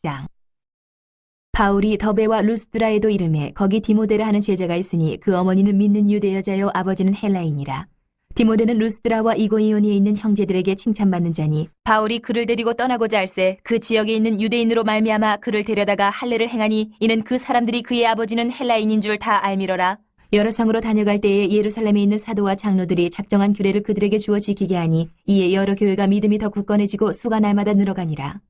16장. 바울이 더베와 루스드라에도 이르매 거기 디모데라 하는 제자가 있으니 그 어머니는 믿는 유대 여자요 아버지는 헬라인이라. 디모데는 루스드라와 이고니온에 있는 형제들에게 칭찬받는 자니 바울이 그를 데리고 떠나고자 할세 그 지역에 있는 유대인으로 말미암아 그를 데려다가 할례를 행하니 이는 그 사람들이 그의 아버지는 헬라인인 줄 다 알미러라. 여러 성으로 다녀갈 때에 예루살렘에 있는 사도와 장로들이 작정한 규례를 그들에게 주어 지키게 하니 이에 여러 교회가 믿음이 더 굳건해지고 수가 날마다 늘어가니라.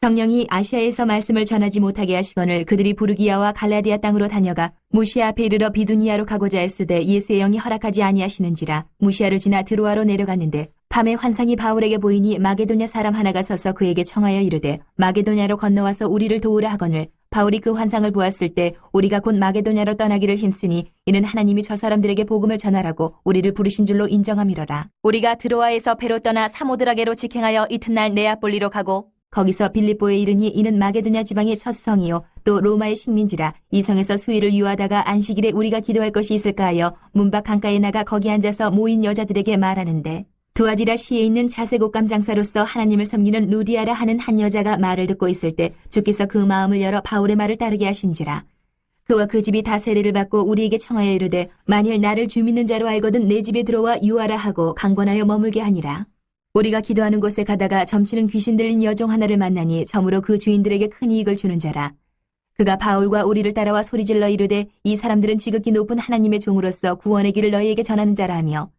성령이 아시아에서 말씀을 전하지 못하게 하시거늘 그들이 부르기아와 갈라디아 땅으로 다녀가 무시아 앞에 이르러 비두니아로 가고자 했으되 예수의 영이 허락하지 아니하시는지라. 무시아를 지나 드로아로 내려갔는데 밤에 환상이 바울에게 보이니 마게도냐 사람 하나가 서서 그에게 청하여 이르되 마게도냐로 건너와서 우리를 도우라 하거늘 바울이 그 환상을 보았을 때 우리가 곧 마게도냐로 떠나기를 힘쓰니 이는 하나님이 저 사람들에게 복음을 전하라고 우리를 부르신 줄로 인정함이로라. 우리가 드로아에서 배로 떠나 사모드라게로 직행하여 이튿날 네아폴리로 가고 거기서 빌립보에 이르니 이는 마게도냐 지방의 첫 성이요 또 로마의 식민지라. 이 성에서 수일을 유하다가 안식일에 우리가 기도할 것이 있을까 하여 문밖 강가에 나가 거기 앉아서 모인 여자들에게 말하는데 두아디라 시에 있는 자색옷감 장사로서 하나님을 섬기는 루디아라 하는 한 여자가 말을 듣고 있을 때 주께서 그 마음을 열어 바울의 말을 따르게 하신지라. 그와 그 집이 다 세례를 받고 우리에게 청하여 이르되 만일 나를 주 믿는 자로 알거든 내 집에 들어와 유하라 하고 강권하여 머물게 하니라. 우리가 기도하는 곳에 가다가 점치는 귀신 들린 여종 하나를 만나니 점으로 그 주인들에게 큰 이익을 주는 자라. 그가 바울과 우리를 따라와 소리질러 이르되 이 사람들은 지극히 높은 하나님의 종으로서 구원의 길을 너희에게 전하는 자라 하며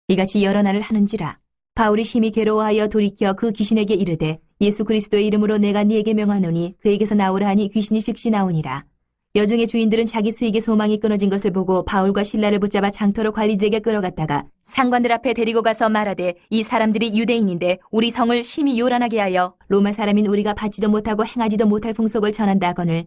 이같이 여러 날을 하는지라. 바울이 심히 괴로워하여 돌이켜 그 귀신에게 이르되 예수 그리스도의 이름으로 내가 네게 명하노니 그에게서 나오라 하니 귀신이 즉시 나오니라. 여종의 주인들은 자기 수익의 소망이 끊어진 것을 보고 바울과 실라를 붙잡아 장터로 관리들에게 끌어갔다가 상관들 앞에 데리고 가서 말하되 이 사람들이 유대인인데 우리 성을 심히 요란하게 하여 로마 사람인 우리가 받지도 못하고 행하지도 못할 풍속을 전한다 하거늘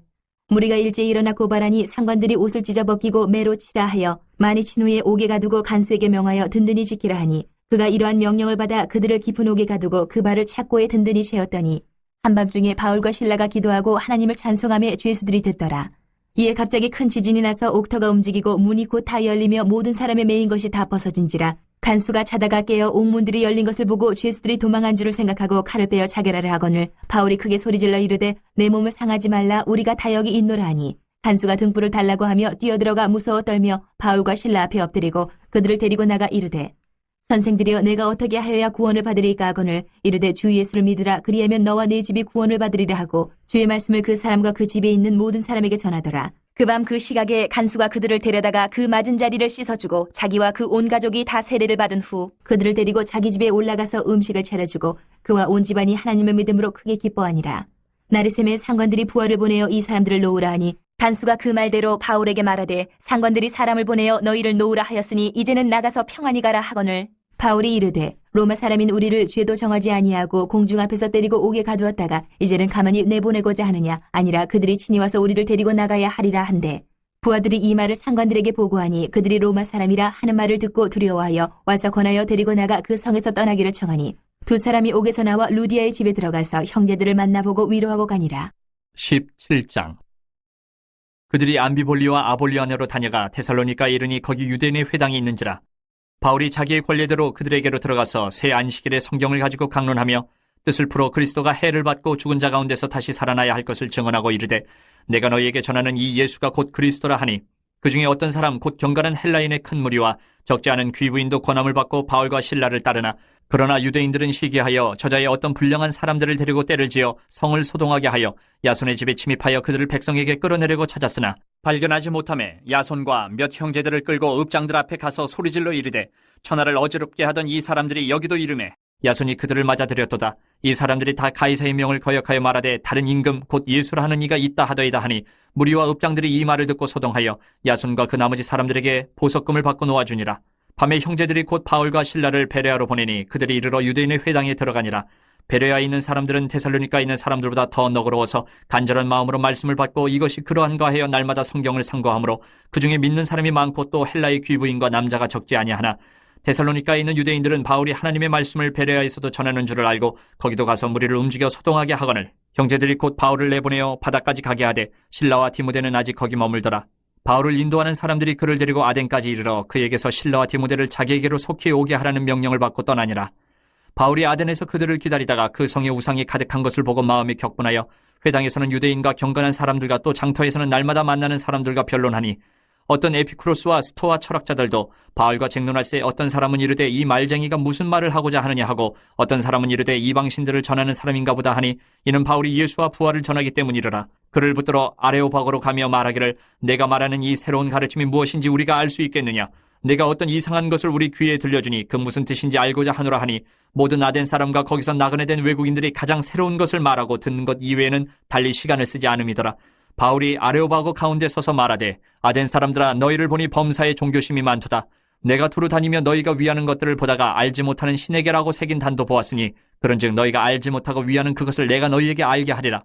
무리가 일제히 일어나 고발하니 상관들이 옷을 찢어 벗기고 매로 치라 하여 많이 친 후에 옥에 가두고 간수에게 명하여 든든히 지키라 하니 그가 이러한 명령을 받아 그들을 깊은 옥에 가두고 그 발을 착고에 든든히 채웠더니 한밤중에 바울과 실라가 기도하고 하나님을 찬송하며 죄수들이 듣더라. 이에 갑자기 큰 지진이 나서 옥터가 움직이고 문이 곧 다 열리며 모든 사람의 매인 것이 다 벗어진지라. 간수가 자다가 깨어 옥문들이 열린 것을 보고 죄수들이 도망한 줄을 생각하고 칼을 빼어 자결하려 하거늘 바울이 크게 소리질러 이르되 내 몸을 상하지 말라 우리가 다 여기 있노라 하니 간수가 등불을 달라고 하며 뛰어들어가 무서워 떨며 바울과 실라 앞에 엎드리고 그들을 데리고 나가 이르되 선생들이여 내가 어떻게 하여야 구원을 받으리까 하거늘 이르되 주 예수를 믿으라 그리하면 너와 네 집이 구원을 받으리라 하고 주의 말씀을 그 사람과 그 집에 있는 모든 사람에게 전하더라. 그 밤 그 시각에 간수가 그들을 데려다가 그 맞은 자리를 씻어주고 자기와 그 온 가족이 다 세례를 받은 후 그들을 데리고 자기 집에 올라가서 음식을 차려주고 그와 온 집안이 하나님을 믿음으로 크게 기뻐하니라. 나르셈의 상관들이 부하를 보내어 이 사람들을 놓으라 하니 간수가 그 말대로 바울에게 말하되 상관들이 사람을 보내어 너희를 놓으라 하였으니 이제는 나가서 평안히 가라 하거늘 바울이 이르되 로마 사람인 우리를 죄도 정하지 아니하고 공중 앞에서 때리고 옥에 가두었다가 이제는 가만히 내보내고자 하느냐 아니라 그들이 친히 와서 우리를 데리고 나가야 하리라 한데 부하들이 이 말을 상관들에게 보고하니 그들이 로마 사람이라 하는 말을 듣고 두려워하여 와서 권하여 데리고 나가 그 성에서 떠나기를 청하니 두 사람이 옥에서 나와 루디아의 집에 들어가서 형제들을 만나보고 위로하고 가니라. 17장. 그들이 암비볼리와 아볼리아네로 다녀가 데살로니가에 이르니 거기 유대인의 회당이 있는지라. 바울이 자기의 권례대로 그들에게로 들어가서 새 안식일에 성경을 가지고 강론하며 뜻을 풀어 그리스도가 해를 받고 죽은 자 가운데서 다시 살아나야 할 것을 증언하고 이르되 내가 너희에게 전하는 이 예수가 곧 그리스도라 하니 그 중에 어떤 사람 곧 경건한 헬라인의 큰 무리와 적지 않은 귀부인도 권함을 받고 바울과 실라를 따르나 그러나 유대인들은 시기하여 저자의 어떤 불량한 사람들을 데리고 때를 지어 성을 소동하게 하여 야손의 집에 침입하여 그들을 백성에게 끌어내려고 찾았으나 발견하지 못하매 야손과 몇 형제들을 끌고 읍장들 앞에 가서 소리질러 이르되 천하를 어지럽게 하던 이 사람들이 여기도 이르매 야손이 그들을 맞아들였도다. 이 사람들이 다 가이사의 명을 거역하여 말하되 다른 임금 곧 예수라 하는 이가 있다 하더이다 하니 무리와 읍장들이 이 말을 듣고 소동하여 야손과 그 나머지 사람들에게 보석금을 받고 놓아주니라. 밤에 형제들이 곧 바울과 실라를 베레아로 보내니 그들이 이르러 유대인의 회당에 들어가니라. 베레아에 있는 사람들은 데살로니가에 있는 사람들보다 더 너그러워서 간절한 마음으로 말씀을 받고 이것이 그러한가 하여 날마다 성경을 상고하므로 그중에 믿는 사람이 많고 또 헬라의 귀부인과 남자가 적지 아니하나 데살로니가에 있는 유대인들은 바울이 하나님의 말씀을 베레아에서도 전하는 줄을 알고 거기도 가서 무리를 움직여 소동하게 하거늘 형제들이 곧 바울을 내보내어 바다까지 가게 하되 실라와 디모데는 아직 거기 머물더라. 바울을 인도하는 사람들이 그를 데리고 아덴까지 이르러 그에게서 실라와 디모데를 자기에게로 속히 오게 하라는 명령을 받고 떠나니라. 바울이 아덴에서 그들을 기다리다가 그 성에 우상이 가득한 것을 보고 마음이 격분하여 회당에서는 유대인과 경건한 사람들과 또 장터에서는 날마다 만나는 사람들과 변론하니 어떤 에피쿠로스와 스토아 철학자들도 바울과 쟁론할새 어떤 사람은 이르되 이 말쟁이가 무슨 말을 하고자 하느냐 하고 어떤 사람은 이르되 이방신들을 전하는 사람인가 보다 하니 이는 바울이 예수와 부활을 전하기 때문이러라. 그를 붙들어 아레오바고로 가며 말하기를 내가 말하는 이 새로운 가르침이 무엇인지 우리가 알 수 있겠느냐. 내가 어떤 이상한 것을 우리 귀에 들려주니 그 무슨 뜻인지 알고자 하노라 하니 모든 아덴 사람과 거기서 나그네 된 외국인들이 가장 새로운 것을 말하고 듣는 것 이외에는 달리 시간을 쓰지 않음이더라. 바울이 아레오바고 가운데 서서 말하되 아덴 사람들아 너희를 보니 범사에 종교심이 많도다. 내가 두루 다니며 너희가 위하는 것들을 보다가 알지 못하는 신에게라고 새긴 단도 보았으니 그런즉 너희가 알지 못하고 위하는 그것을 내가 너희에게 알게 하리라.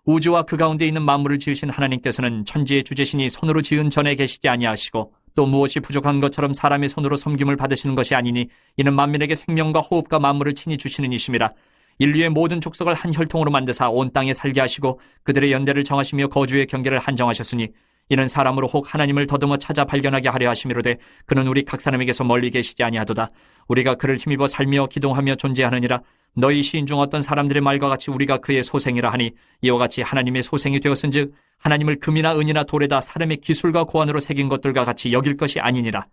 우주와 그 가운데 있는 만물을 지으신 하나님께서는 천지의 주제신이 손으로 지은 전에 계시지 아니하시고 또 무엇이 부족한 것처럼 사람의 손으로 섬김을 받으시는 것이 아니니 이는 만민에게 생명과 호흡과 만물을 친히 주시는 이심이라. 인류의 모든 족속을 한 혈통으로 만드사 온 땅에 살게 하시고 그들의 연대를 정하시며 거주의 경계를 한정하셨으니 이는 사람으로 혹 하나님을 더듬어 찾아 발견하게 하려 하심이로되 그는 우리 각 사람에게서 멀리 계시지 아니하도다. 우리가 그를 힘입어 살며 기동하며 존재하느니라. 너희 시인 중 어떤 사람들의 말과 같이 우리가 그의 소생이라 하니 이와 같이 하나님의 소생이 되었은즉 하나님을 금이나 은이나 돌에다 사람의 기술과 고안으로 새긴 것들과 같이 여길 것이 아니니라.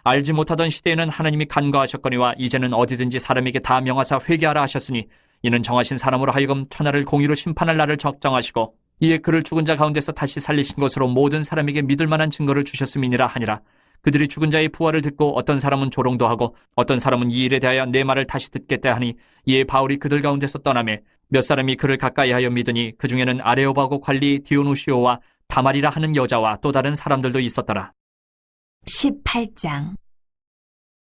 알지 못하던 시대에는 하나님이 간과하셨거니와 이제는 어디든지 사람에게 다 명하사 회개하라 하셨으니 이는 정하신 사람으로 하여금 천하를 공의로 심판할 날을 적정하시고 이에 그를 죽은 자 가운데서 다시 살리신 것으로 모든 사람에게 믿을 만한 증거를 주셨음이니라 하니라. 그들이 죽은 자의 부활을 듣고 어떤 사람은 조롱도 하고 어떤 사람은 이 일에 대하여 내 말을 다시 듣겠다 하니 이에 바울이 그들 가운데서 떠나매 몇 사람이 그를 가까이하여 믿으니 그 중에는 아레오바고 관리 디오누시오와 다말이라 하는 여자와 또 다른 사람들도 있었더라. 18장.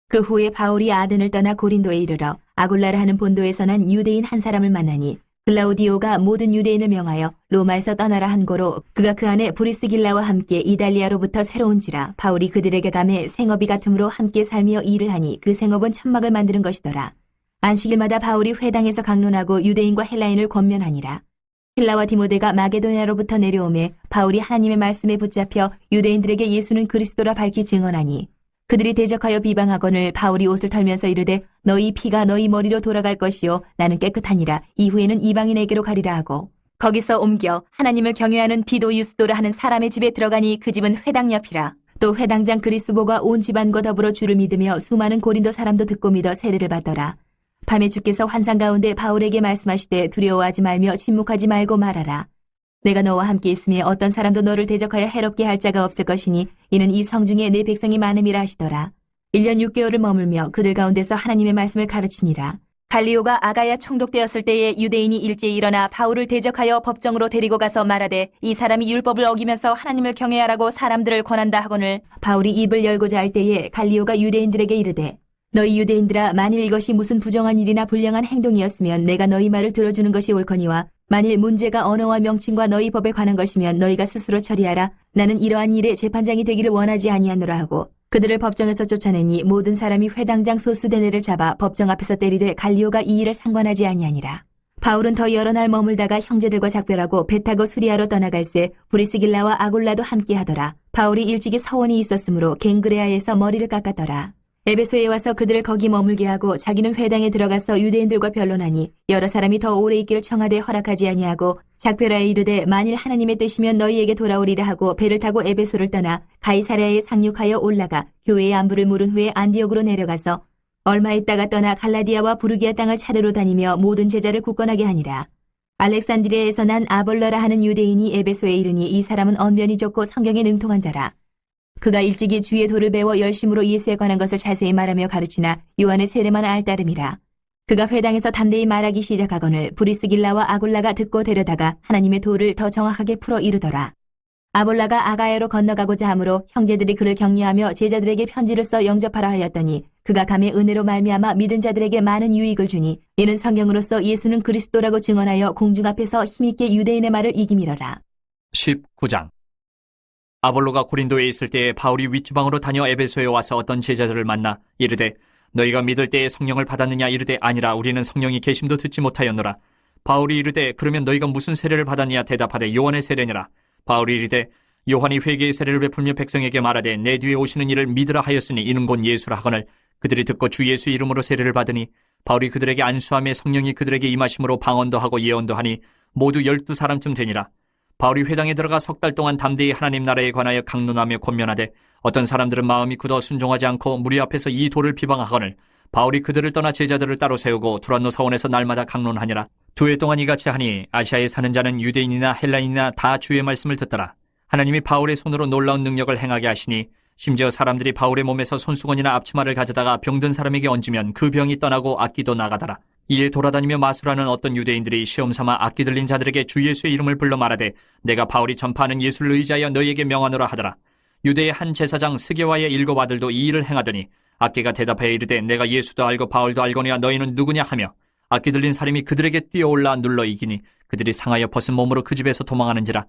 그 후에 바울이 아덴을 떠나 고린도에 이르러 아굴라라 하는 본도에서 난 유대인 한 사람을 만나니 글라우디오가 모든 유대인을 명하여 로마에서 떠나라 한 고로 그가 그 안에 브리스길라와 함께 이달리아로부터 새로운지라. 바울이 그들에게 가매 생업이 같으므로 함께 살며 일을 하니 그 생업은 천막을 만드는 것이더라. 안식일마다 바울이 회당에서 강론하고 유대인과 헬라인을 권면하니라. 실라와 디모데가 마게도냐로부터 내려오매 바울이 하나님의 말씀에 붙잡혀 유대인들에게 예수는 그리스도라 밝히 증언하니 그들이 대적하여 비방하거늘 바울이 옷을 털면서 이르되 너희 피가 너희 머리로 돌아갈 것이요 나는 깨끗하니라. 이후에는 이방인에게로 가리라 하고 거기서 옮겨 하나님을 경외하는 디도 유스도라 하는 사람의 집에 들어가니 그 집은 회당 옆이라. 또 회당장 그리스보가 온 집안과 더불어 주를 믿으며 수많은 고린도 사람도 듣고 믿어 세례를 받더라. 밤에 주께서 환상 가운데 바울에게 말씀하시되 두려워하지 말며 침묵하지 말고 말하라. 내가 너와 함께 있으며 어떤 사람도 너를 대적하여 해롭게 할 자가 없을 것이니 이는 이 성중에 내 백성이 많음이라 하시더라. 1년 6개월을 머물며 그들 가운데서 하나님의 말씀을 가르치니라. 갈리오가 아가야 총독되었을 때에 유대인이 일제히 일어나 바울을 대적하여 법정으로 데리고 가서 말하되 이 사람이 율법을 어기면서 하나님을 경외하라고 사람들을 권한다 하거늘 바울이 입을 열고자 할 때에 갈리오가 유대인들에게 이르되 너희 유대인들아 만일 이것이 무슨 부정한 일이나 불량한 행동이었으면 내가 너희 말을 들어주는 것이 옳거니와 만일 문제가 언어와 명칭과 너희 법에 관한 것이면 너희가 스스로 처리하라. 나는 이러한 일에 재판장이 되기를 원하지 아니하노라 하고 그들을 법정에서 쫓아내니 모든 사람이 회당장 소스데네를 잡아 법정 앞에서 때리되 갈리오가 이 일을 상관하지 아니하니라. 바울은 더 여러 날 머물다가 형제들과 작별하고 배 타고 수리아로 떠나갈새 브리스길라와 아굴라도 함께하더라. 바울이 일찍이 서원이 있었으므로 갱그레아에서 머리를 깎았더라. 에베소에 와서 그들을 거기 머물게 하고 자기는 회당에 들어가서 유대인들과 변론하니 여러 사람이 더 오래 있기를 청하되 허락하지 아니하고 작별하에 이르되 만일 하나님의 뜻이면 너희에게 돌아오리라 하고 배를 타고 에베소를 떠나 가이사랴에 상륙하여 올라가 교회의 안부를 물은 후에 안디옥으로 내려가서 얼마 있다가 떠나 갈라디아와 부르기아 땅을 차례로 다니며 모든 제자를 굳건하게 하니라. 알렉산드리아에서 난 아볼러라 하는 유대인이 에베소에 이르니 이 사람은 언변이 좋고 성경에 능통한 자라. 그가 일찍이 주의 도를 배워 열심으로 예수에 관한 것을 자세히 말하며 가르치나 요한의 세례만 알 따름이라. 그가 회당에서 담대히 말하기 시작하거늘 브리스길라와 아굴라가 듣고 데려다가 하나님의 도를 더 정확하게 풀어 이르더라. 아볼라가 아가야로 건너가고자 하므로 형제들이 그를 격려하며 제자들에게 편지를 써 영접하라 하였더니 그가 감히 은혜로 말미암아 믿은 자들에게 많은 유익을 주니 이는 성경으로서 예수는 그리스도라고 증언하여 공중 앞에서 힘있게 유대인의 말을 이기미러라. 19장. 아볼로가 고린도에 있을 때에 바울이 윗지방으로 다녀 에베소에 와서 어떤 제자들을 만나 이르되 너희가 믿을 때에 성령을 받았느냐 이르되 아니라 우리는 성령이 계심도 듣지 못하였노라. 바울이 이르되 그러면 너희가 무슨 세례를 받았느냐 대답하되 요한의 세례니라. 바울이 이르되 요한이 회개의 세례를 베풀며 백성에게 말하되 내 뒤에 오시는 이를 믿으라 하였으니 이는 곧 예수라 하거늘 그들이 듣고 주 예수 이름으로 세례를 받으니 바울이 그들에게 안수하며 성령이 그들에게 임하심으로 방언도 하고 예언도 하니 모두 12사람쯤 되니라. 바울이 회당에 들어가 석 달 동안 담대히 하나님 나라에 관하여 강론하며 권면하되 어떤 사람들은 마음이 굳어 순종하지 않고 무리 앞에서 이 돌을 비방하거늘 바울이 그들을 떠나 제자들을 따로 세우고 두란노 사원에서 날마다 강론하니라. 2해 동안 이같이 하니 아시아에 사는 자는 유대인이나 헬라인이나 다 주의 말씀을 듣더라. 하나님이 바울의 손으로 놀라운 능력을 행하게 하시니 심지어 사람들이 바울의 몸에서 손수건이나 앞치마를 가져다가 병든 사람에게 얹으면 그 병이 떠나고 악기도 나가더라. 이에 돌아다니며 마술하는 어떤 유대인들이 시험삼아 악기 들린 자들에게 주 예수의 이름을 불러 말하되 내가 바울이 전파하는 예수를 의지하여 너희에게 명하노라 하더라. 유대의 한 제사장 스게와의 7 아들도 이 일을 행하더니 악기가 대답하여 이르되 내가 예수도 알고 바울도 알거니와 너희는 누구냐 하며 악기 들린 사람이 그들에게 뛰어올라 눌러 이기니 그들이 상하여 벗은 몸으로 그 집에서 도망하는지라.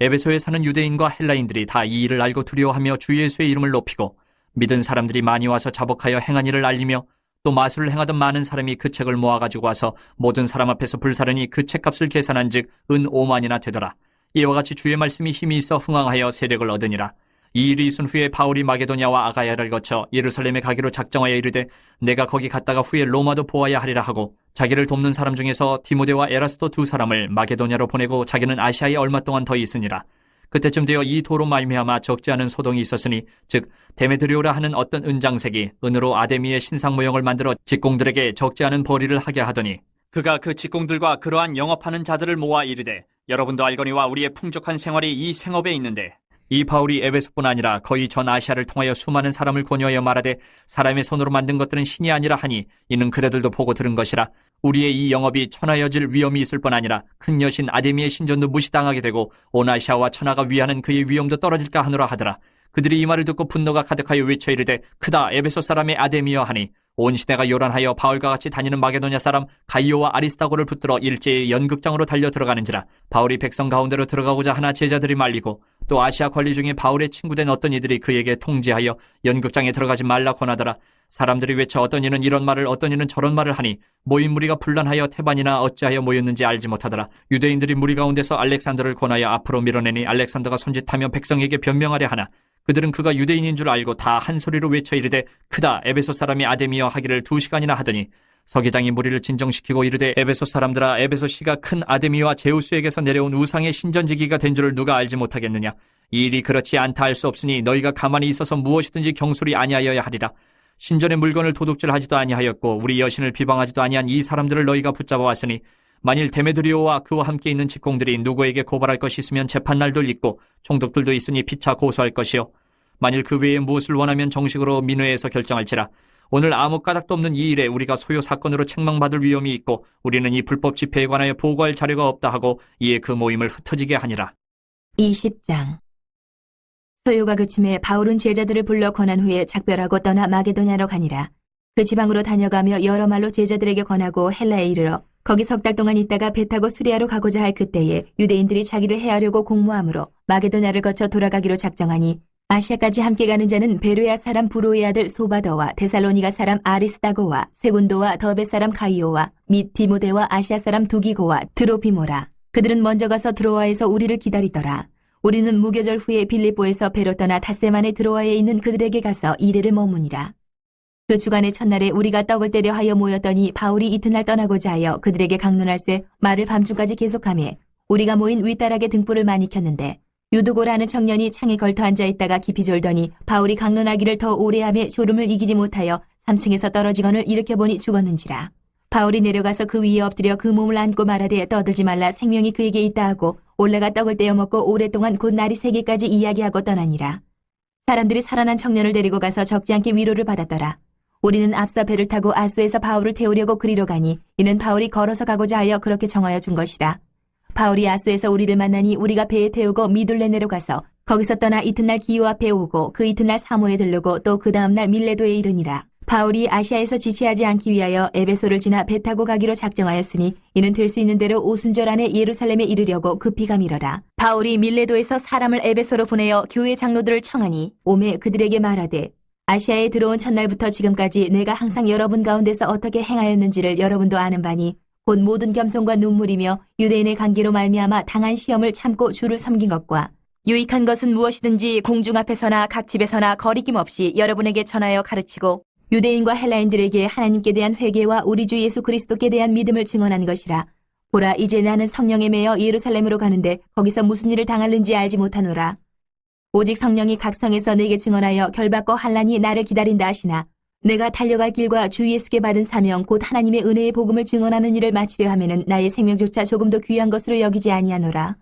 에베소에 사는 유대인과 헬라인들이 다 이 일을 알고 두려워하며 주 예수의 이름을 높이고 믿은 사람들이 많이 와서 자복하여 행한 일을 알리며 또 마술을 행하던 많은 사람이 그 책을 모아가지고 와서 모든 사람 앞에서 불사르니 그 책값을 계산한 즉 은 5만이나 되더라. 이와 같이 주의 말씀이 힘이 있어 흥왕하여 세력을 얻으니라. 이 일이 있은 후에 바울이 마게도냐와 아가야를 거쳐 예루살렘에 가기로 작정하여 이르되 내가 거기 갔다가 후에 로마도 보아야 하리라 하고 자기를 돕는 사람 중에서 디모데와 에라스도 2사람을 마게도냐로 보내고 자기는 아시아에 얼마 동안 더 있으니라. 그때쯤 되어 이 도로 말미암아 적지 않은 소동이 있었으니 즉 데메드리오라 하는 어떤 은장색이 은으로 아데미의 신상 모형을 만들어 직공들에게 적지 않은 벌이를 하게 하더니 그가 그 직공들과 그러한 영업하는 자들을 모아 이르되 여러분도 알거니와 우리의 풍족한 생활이 이 생업에 있는데 이 바울이 에베소뿐 아니라 거의 전 아시아를 통하여 수많은 사람을 권유하여 말하되 사람의 손으로 만든 것들은 신이 아니라 하니 이는 그대들도 보고 들은 것이라. 우리의 이 영업이 천하여질 위험이 있을 뿐 아니라 큰 여신 아데미의 신전도 무시당하게 되고 온 아시아와 천하가 위하는 그의 위엄도 떨어질까 하노라 하더라. 그들이 이 말을 듣고 분노가 가득하여 외쳐 이르되 크다 에베소 사람의 아데미여 하니 온 시대가 요란하여 바울과 같이 다니는 마게도냐 사람 가이오와 아리스타고를 붙들어 일제히 연극장으로 달려 들어가는지라. 바울이 백성 가운데로 들어가고자 하나 제자들이 말리고 또 아시아 관리 중에 바울의 친구된 어떤 이들이 그에게 통지하여 연극장에 들어가지 말라 권하더라. 사람들이 외쳐 어떤 이는 이런 말을 어떤 이는 저런 말을 하니 모인 무리가 분란하여 태반이나 어찌하여 모였는지 알지 못하더라. 유대인들이 무리 가운데서 알렉산더를 권하여 앞으로 밀어내니 알렉산더가 손짓하며 백성에게 변명하려 하나 그들은 그가 유대인인 줄 알고 다 한 소리로 외쳐 이르되 크다 에베소 사람이 아데미여 하기를 2시간이나 하더니 서기장이 무리를 진정시키고 이르되 에베소 사람들아 에베소 시가 큰 아데미와 제우스에게서 내려온 우상의 신전지기가 된 줄을 누가 알지 못하겠느냐. 이 일이 그렇지 않다 할 수 없으니 너희가 가만히 있어서 무엇이든지 경솔히 아니하여야 하리라. 신전의 물건을 도둑질하지도 아니하였고 우리 여신을 비방하지도 아니한 이 사람들을 너희가 붙잡아 왔으니 만일 데메드리오와 그와 함께 있는 직공들이 누구에게 고발할 것이 있으면 재판날도 있고 총독들도 있으니 피차 고소할 것이요 만일 그 외에 무엇을 원하면 정식으로 민회에서 결정할지라. 오늘 아무 까닭도 없는 이 일에 우리가 소요 사건으로 책망받을 위험이 있고 우리는 이 불법 집회에 관하여 보고할 자료가 없다 하고 이에 그 모임을 흩어지게 하니라. 20장. 소요가 그침에 바울은 제자들을 불러 권한 후에 작별하고 떠나 마게도냐로 가니라. 그 지방으로 다녀가며 여러 말로 제자들에게 권하고 헬라에 이르러 거기 석 달 동안 있다가 배 타고 수리아로 가고자 할 그때에 유대인들이 자기를 해하려고 공모하므로 마게도냐를 거쳐 돌아가기로 작정하니 아시아까지 함께 가는 자는 베르야 사람 브로의 아들 소바더와 데살로니가 사람 아리스다고와 세군도와 더베 사람 가이오와 및 디모데와 아시아 사람 두기고와 드로피모라. 그들은 먼저 가서 드로아에서 우리를 기다리더라. 우리는 무교절 후에 빌립보에서 배로 떠나 닷새만에 드로아에 있는 그들에게 가서 이래를 머무니라. 그 주간의 첫날에 우리가 떡을 때려 하여 모였더니 바울이 이튿날 떠나고자 하여 그들에게 강론할세 말을 밤중까지 계속하며 우리가 모인 윗다락에 등불을 많이 켰는데 유두고라는 청년이 창에 걸터 앉아있다가 깊이 졸더니 바울이 강론하기를 더 오래하며 졸음을 이기지 못하여 3층에서 떨어지건을 일으켜보니 죽었는지라. 바울이 내려가서 그 위에 엎드려 그 몸을 안고 말하되 떠들지 말라 생명이 그에게 있다 하고 올라가 떡을 떼어 먹고 오랫동안 곧 날이 새기까지 이야기하고 떠나니라. 사람들이 살아난 청년을 데리고 가서 적지 않게 위로를 받았더라. 우리는 앞서 배를 타고 아소에서 바울을 태우려고 그리로 가니 이는 바울이 걸어서 가고자 하여 그렇게 정하여 준 것이라. 바울이 아소에서 우리를 만나니 우리가 배에 태우고 미둘레네로 가서 거기서 떠나 이튿날 기호 앞에 오고 그 이튿날 사모에 들르고 또 그 다음날 밀레도에 이르니라. 바울이 아시아에서 지체하지 않기 위하여 에베소를 지나 배 타고 가기로 작정하였으니 이는 될 수 있는 대로 오순절 안에 예루살렘에 이르려고 급히 가미러라. 바울이 밀레도에서 사람을 에베소로 보내어 교회 장로들을 청하니 오매 그들에게 말하되 아시아에 들어온 첫날부터 지금까지 내가 항상 여러분 가운데서 어떻게 행하였는지를 여러분도 아는 바니 곧 모든 겸손과 눈물이며 유대인의 관계로 말미암아 당한 시험을 참고 주를 섬긴 것과 유익한 것은 무엇이든지 공중 앞에서나 각 집에서나 거리낌 없이 여러분에게 전하여 가르치고 유대인과 헬라인들에게 하나님께 대한 회개와 우리 주 예수 그리스도께 대한 믿음을 증언한 것이라. 보라, 이제 나는 성령에 매여 예루살렘으로 가는데 거기서 무슨 일을 당할는지 알지 못하노라. 오직 성령이 각 성에서 내게 증언하여 결박과 환란이 나를 기다린다 하시나 내가 달려갈 길과 주 예수께 받은 사명 곧 하나님의 은혜의 복음을 증언하는 일을 마치려 하면은 나의 생명조차 조금도 귀한 것으로 여기지 아니하노라.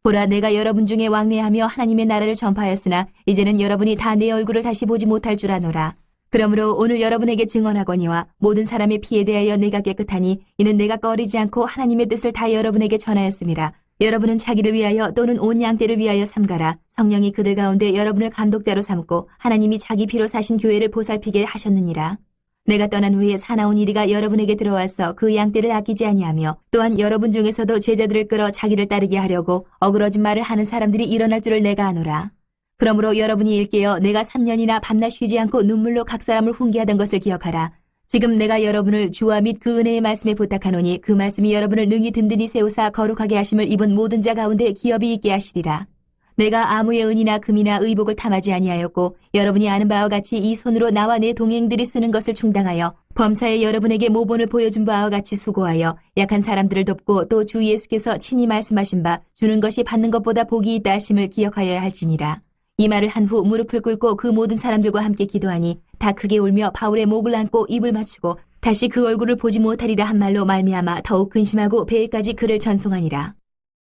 보라, 내가 여러분 중에 왕래하며 하나님의 나라를 전파하였으나 이제는 여러분이 다 내 얼굴을 다시 보지 못할 줄 아노라. 그러므로 오늘 여러분에게 증언하거니와 모든 사람의 피에 대하여 내가 깨끗하니 이는 내가 꺼리지 않고 하나님의 뜻을 다 여러분에게 전하였음이라. 여러분은 자기를 위하여 또는 온 양떼를 위하여 삼가라. 성령이 그들 가운데 여러분을 감독자로 삼고 하나님이 자기 피로 사신 교회를 보살피게 하셨느니라. 내가 떠난 후에 사나운 이리가 여러분에게 들어와서 그 양떼를 아끼지 아니하며 또한 여러분 중에서도 제자들을 끌어 자기를 따르게 하려고 어그러진 말을 하는 사람들이 일어날 줄을 내가 아노라. 그러므로 여러분이 일깨어 내가 3년이나 밤낮 쉬지 않고 눈물로 각 사람을 훈계하던 것을 기억하라. 지금 내가 여러분을 주와 및 그 은혜의 말씀에 부탁하노니 그 말씀이 여러분을 능히 든든히 세우사 거룩하게 하심을 입은 모든 자 가운데 기업이 있게 하시리라. 내가 아무의 은이나 금이나 의복을 탐하지 아니하였고 여러분이 아는 바와 같이 이 손으로 나와 내 동행들이 쓰는 것을 충당하여 범사에 여러분에게 모본을 보여준 바와 같이 수고하여 약한 사람들을 돕고 또 주 예수께서 친히 말씀하신 바 주는 것이 받는 것보다 복이 있다 하심을 기억하여야 할지니라. 이 말을 한 후 무릎을 꿇고 그 모든 사람들과 함께 기도하니 다 크게 울며 바울의 목을 안고 입을 맞추고 다시 그 얼굴을 보지 못하리라 한 말로 말미암아 더욱 근심하고 배에까지 그를 전송하니라.